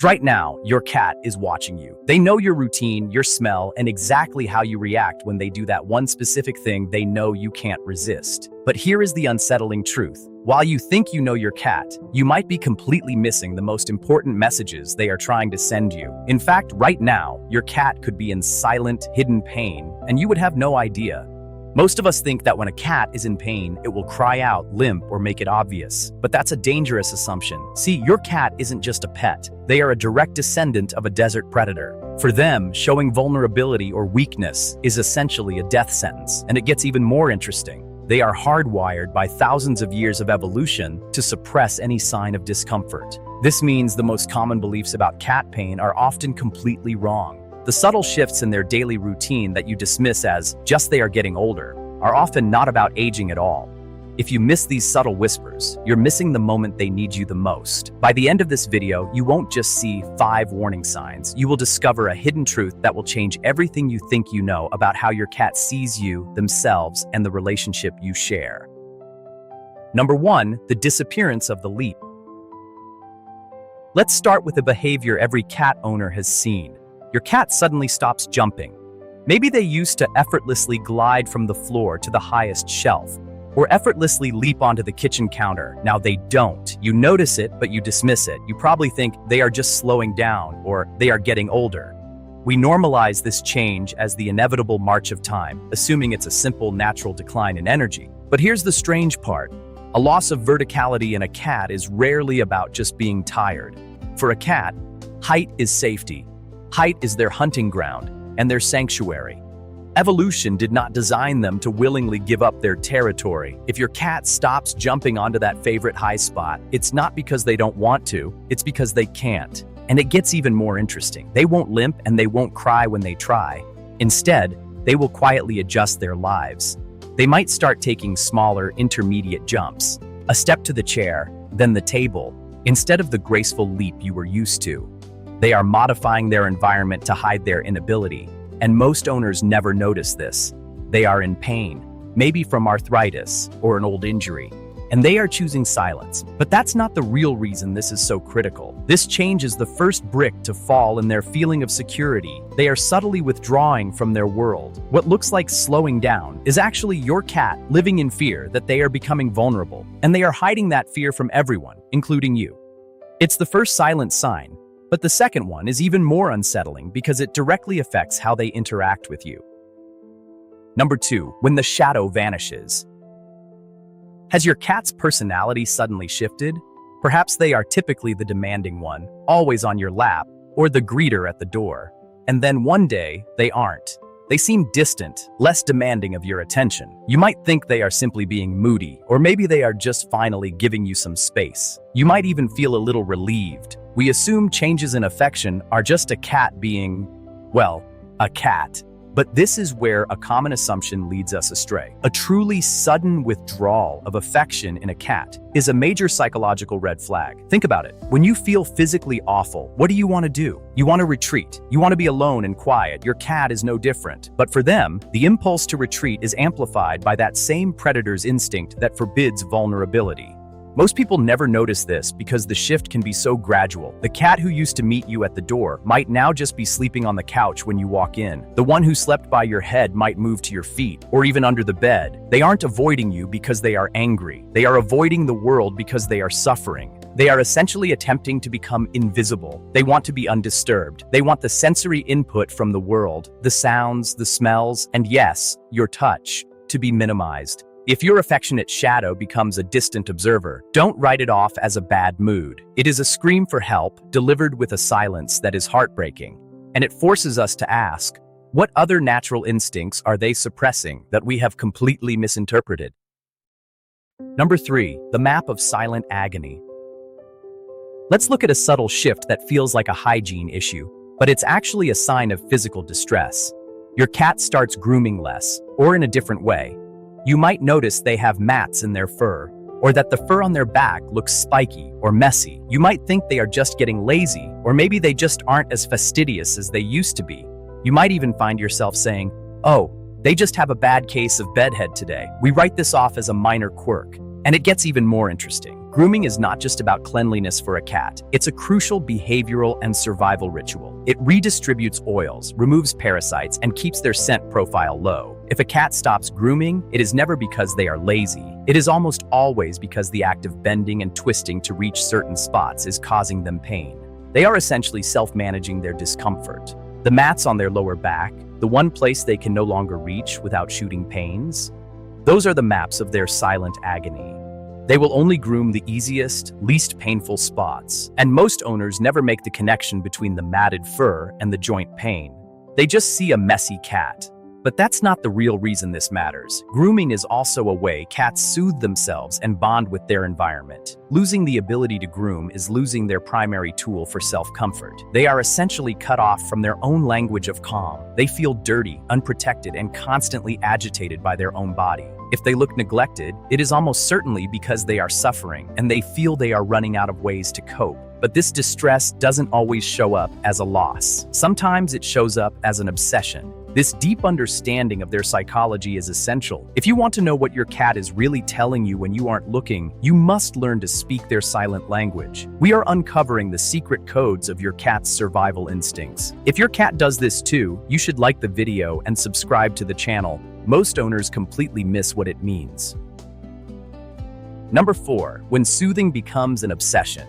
Right now, your cat is watching you. They know your routine, your smell, and exactly how you react when they do that one specific thing they know you can't resist. But here is the unsettling truth. While you think you know your cat, you might be completely missing the most important messages they are trying to send you. In fact, right now, your cat could be in silent, hidden pain, and you would have no idea. Most of us think that when a cat is in pain, it will cry out, limp, or make it obvious. But that's a dangerous assumption. See, your cat isn't just a pet. They are a direct descendant of a desert predator. For them, showing vulnerability or weakness is essentially a death sentence. And it gets even more interesting. They are hardwired by thousands of years of evolution to suppress any sign of discomfort. This means the most common beliefs about cat pain are often completely wrong. The subtle shifts in their daily routine that you dismiss as just they are getting older are often not about aging at all. If you miss these subtle whispers, you're missing the moment they need you the most. By the end of this video, you won't just see 5 warning signs. You will discover a hidden truth that will change everything you think you know about how your cat sees you, themselves, and the relationship you share. Number 1, the disappearance of the leap. Let's start with a behavior every cat owner has seen. Your cat suddenly stops jumping. Maybe they used to effortlessly glide from the floor to the highest shelf, or effortlessly leap onto the kitchen counter. Now they don't. You notice it, but you dismiss it. You probably think they are just slowing down, or they are getting older. We normalize this change as the inevitable march of time, assuming it's a simple natural decline in energy. But here's the strange part. A loss of verticality in a cat is rarely about just being tired. For a cat, height is safety. Height is their hunting ground and their sanctuary. Evolution did not design them to willingly give up their territory. If your cat stops jumping onto that favorite high spot, it's not because they don't want to, it's because they can't. And it gets even more interesting. They won't limp and they won't cry when they try. Instead, they will quietly adjust their lives. They might start taking smaller, intermediate jumps. A step to the chair, then the table, instead of the graceful leap you were used to. They are modifying their environment to hide their inability, and most owners never notice this. They are in pain, maybe from arthritis or an old injury, and they are choosing silence. But that's not the real reason this is so critical. This change is the first brick to fall in their feeling of security. They are subtly withdrawing from their world. What looks like slowing down is actually your cat living in fear that they are becoming vulnerable, and they are hiding that fear from everyone, including you. It's the first silent sign. But the second one is even more unsettling because it directly affects how they interact with you. Number 2, when the shadow vanishes. Has your cat's personality suddenly shifted? Perhaps they are typically the demanding one, always on your lap, or the greeter at the door. And then one day, they aren't. They seem distant, less demanding of your attention. You might think they are simply being moody, or maybe they are just finally giving you some space. You might even feel a little relieved. We assume changes in affection are just a cat being, well, a cat. But this is where a common assumption leads us astray. A truly sudden withdrawal of affection in a cat is a major psychological red flag. Think about it. When you feel physically awful, what do you want to do? You want to retreat. You want to be alone and quiet. Your cat is no different. But for them, the impulse to retreat is amplified by that same predator's instinct that forbids vulnerability. Most people never notice this because the shift can be so gradual. The cat who used to meet you at the door might now just be sleeping on the couch when you walk in. The one who slept by your head might move to your feet or even under the bed. They aren't avoiding you because they are angry. They are avoiding the world because they are suffering. They are essentially attempting to become invisible. They want to be undisturbed. They want the sensory input from the world, the sounds, the smells, and yes, your touch, to be minimized. If your affectionate shadow becomes a distant observer, don't write it off as a bad mood. It is a scream for help, delivered with a silence that is heartbreaking. And it forces us to ask, what other natural instincts are they suppressing that we have completely misinterpreted? Number 3, the map of silent agony. Let's look at a subtle shift that feels like a hygiene issue, but it's actually a sign of physical distress. Your cat starts grooming less, or in a different way. You might notice they have mats in their fur, or that the fur on their back looks spiky or messy. You might think they are just getting lazy, or maybe they just aren't as fastidious as they used to be. You might even find yourself saying, "Oh, they just have a bad case of bedhead today." We write this off as a minor quirk, and it gets even more interesting. Grooming is not just about cleanliness for a cat. It's a crucial behavioral and survival ritual. It redistributes oils, removes parasites, and keeps their scent profile low. If a cat stops grooming, it is never because they are lazy. It is almost always because the act of bending and twisting to reach certain spots is causing them pain. They are essentially self-managing their discomfort. The mats on their lower back, the one place they can no longer reach without shooting pains, those are the maps of their silent agony. They will only groom the easiest, least painful spots, and most owners never make the connection between the matted fur and the joint pain. They just see a messy cat. But that's not the real reason this matters. Grooming is also a way cats soothe themselves and bond with their environment. Losing the ability to groom is losing their primary tool for self-comfort. They are essentially cut off from their own language of calm. They feel dirty, unprotected, and constantly agitated by their own body. If they look neglected, it is almost certainly because they are suffering and they feel they are running out of ways to cope. But this distress doesn't always show up as a loss. Sometimes it shows up as an obsession. This deep understanding of their psychology is essential. If you want to know what your cat is really telling you when you aren't looking, you must learn to speak their silent language. We are uncovering the secret codes of your cat's survival instincts. If your cat does this too, you should like the video and subscribe to the channel. Most owners completely miss what it means. Number 4, when soothing becomes an obsession.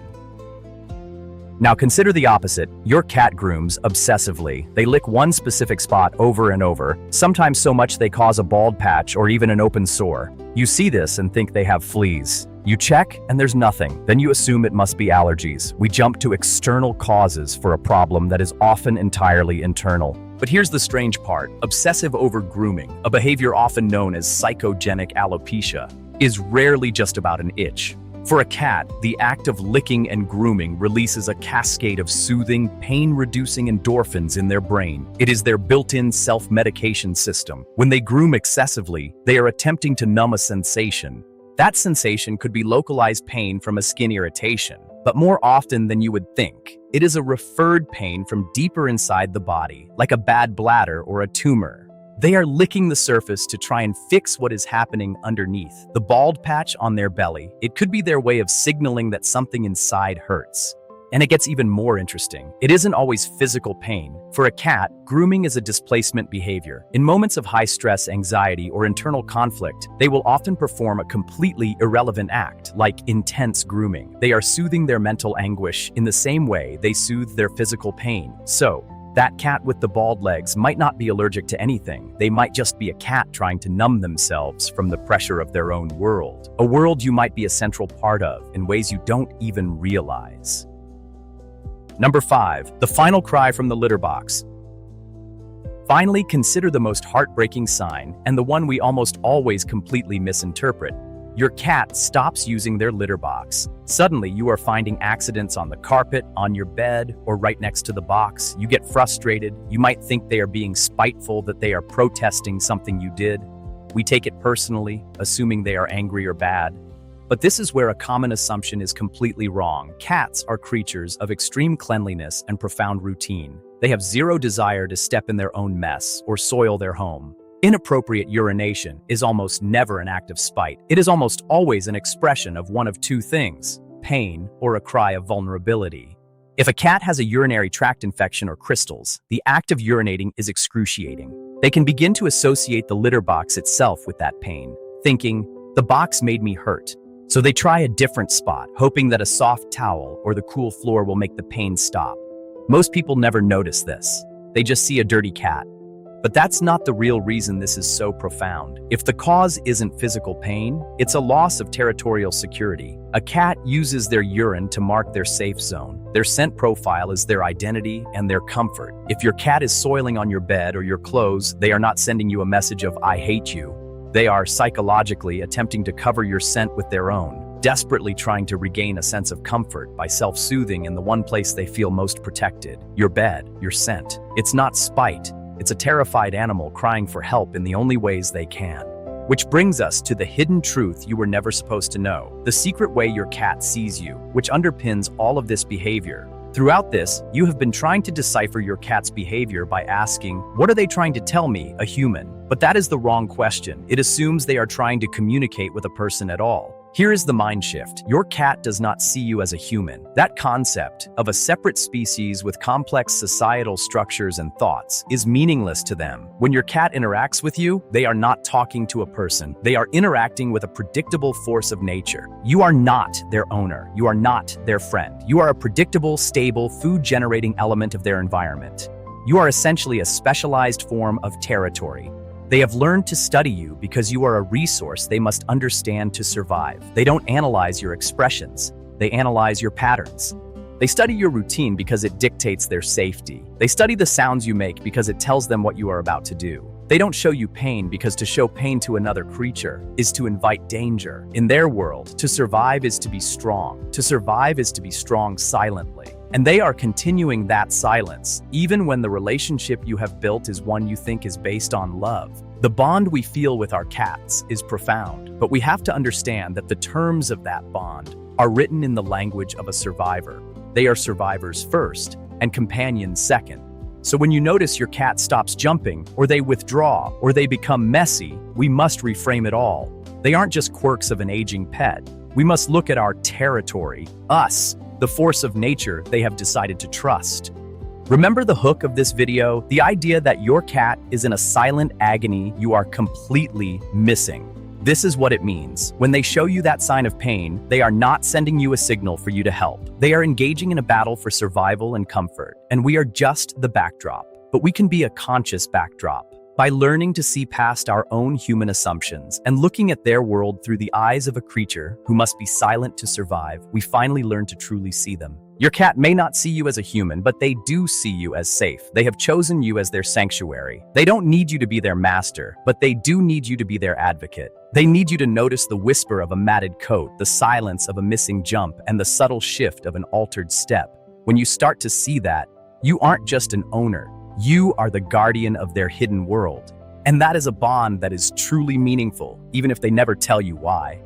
Now consider the opposite. Your cat grooms obsessively. They lick one specific spot over and over, sometimes so much they cause a bald patch or even an open sore. You see this and think they have fleas. You check and there's nothing. Then you assume it must be allergies. We jump to external causes for a problem that is often entirely internal. But here's the strange part. Obsessive over-grooming, a behavior often known as psychogenic alopecia, is rarely just about an itch. For a cat, the act of licking and grooming releases a cascade of soothing, pain-reducing endorphins in their brain. It is their built-in self-medication system. When they groom excessively, they are attempting to numb a sensation. That sensation could be localized pain from a skin irritation, but more often than you would think, it is a referred pain from deeper inside the body, like a bad bladder or a tumor. They are licking the surface to try and fix what is happening underneath. The bald patch on their belly, it could be their way of signaling that something inside hurts. And it gets even more interesting. It isn't always physical pain. For a cat, grooming is a displacement behavior. In moments of high stress, anxiety, or internal conflict, they will often perform a completely irrelevant act, like intense grooming. They are soothing their mental anguish in the same way they soothe their physical pain. So, that cat with the bald legs might not be allergic to anything. They might just be a cat trying to numb themselves from the pressure of their own world. A world you might be a central part of in ways you don't even realize. Number 5, the final cry from the litter box. Finally, consider the most heartbreaking sign, and the one we almost always completely misinterpret. Your cat stops using their litter box. Suddenly, you are finding accidents on the carpet, on your bed, or right next to the box. You get frustrated. You might think they are being spiteful, that they are protesting something you did. We take it personally, assuming they are angry or bad. But this is where a common assumption is completely wrong. Cats are creatures of extreme cleanliness and profound routine. They have zero desire to step in their own mess or soil their home. Inappropriate urination is almost never an act of spite. It is almost always an expression of one of two things: pain or a cry of vulnerability. If a cat has a urinary tract infection or crystals, the act of urinating is excruciating. They can begin to associate the litter box itself with that pain, thinking, "The box made me hurt." So they try a different spot, hoping that a soft towel or the cool floor will make the pain stop. Most people never notice this. They just see a dirty cat. But that's not the real reason this is so profound. If the cause isn't physical pain, it's a loss of territorial security. A cat uses their urine to mark their safe zone. Their scent profile is their identity and their comfort. If your cat is soiling on your bed or your clothes, they are not sending you a message of "I hate you." They are psychologically attempting to cover your scent with their own, desperately trying to regain a sense of comfort by self-soothing in the one place they feel most protected: your bed, your scent. It's not spite. It's a terrified animal crying for help in the only ways they can. Which brings us to the hidden truth you were never supposed to know, the secret way your cat sees you, which underpins all of this behavior. Throughout this, you have been trying to decipher your cat's behavior by asking, "What are they trying to tell me, a human?" But that is the wrong question. It assumes they are trying to communicate with a person at all. Here is the mind shift. Your cat does not see you as a human. That concept of a separate species with complex societal structures and thoughts is meaningless to them. When your cat interacts with you, they are not talking to a person. They are interacting with a predictable force of nature. You are not their owner. You are not their friend. You are a predictable, stable, food-generating element of their environment. You are essentially a specialized form of territory. They have learned to study you because you are a resource they must understand to survive. They don't analyze your expressions. They analyze your patterns. They study your routine because it dictates their safety. They study the sounds you make because it tells them what you are about to do. They don't show you pain because to show pain to another creature is to invite danger. In their world, to survive is to be strong. To survive is to be strong silently. And they are continuing that silence, even when the relationship you have built is one you think is based on love. The bond we feel with our cats is profound, but we have to understand that the terms of that bond are written in the language of a survivor. They are survivors first and companions second. So when you notice your cat stops jumping, or they withdraw, or they become messy, we must reframe it all. They aren't just quirks of an aging pet. We must look at our territory, us, the force of nature they have decided to trust. Remember the hook of this video? The idea that your cat is in a silent agony you are completely missing. This is what it means. When they show you that sign of pain, they are not sending you a signal for you to help. They are engaging in a battle for survival and comfort, and we are just the backdrop. But we can be a conscious backdrop. By learning to see past our own human assumptions and looking at their world through the eyes of a creature who must be silent to survive, we finally learn to truly see them. Your cat may not see you as a human, but they do see you as safe. They have chosen you as their sanctuary. They don't need you to be their master, but they do need you to be their advocate. They need you to notice the whisper of a matted coat, the silence of a missing jump, and the subtle shift of an altered step. When you start to see that, you aren't just an owner. You are the guardian of their hidden world. And that is a bond that is truly meaningful, even if they never tell you why.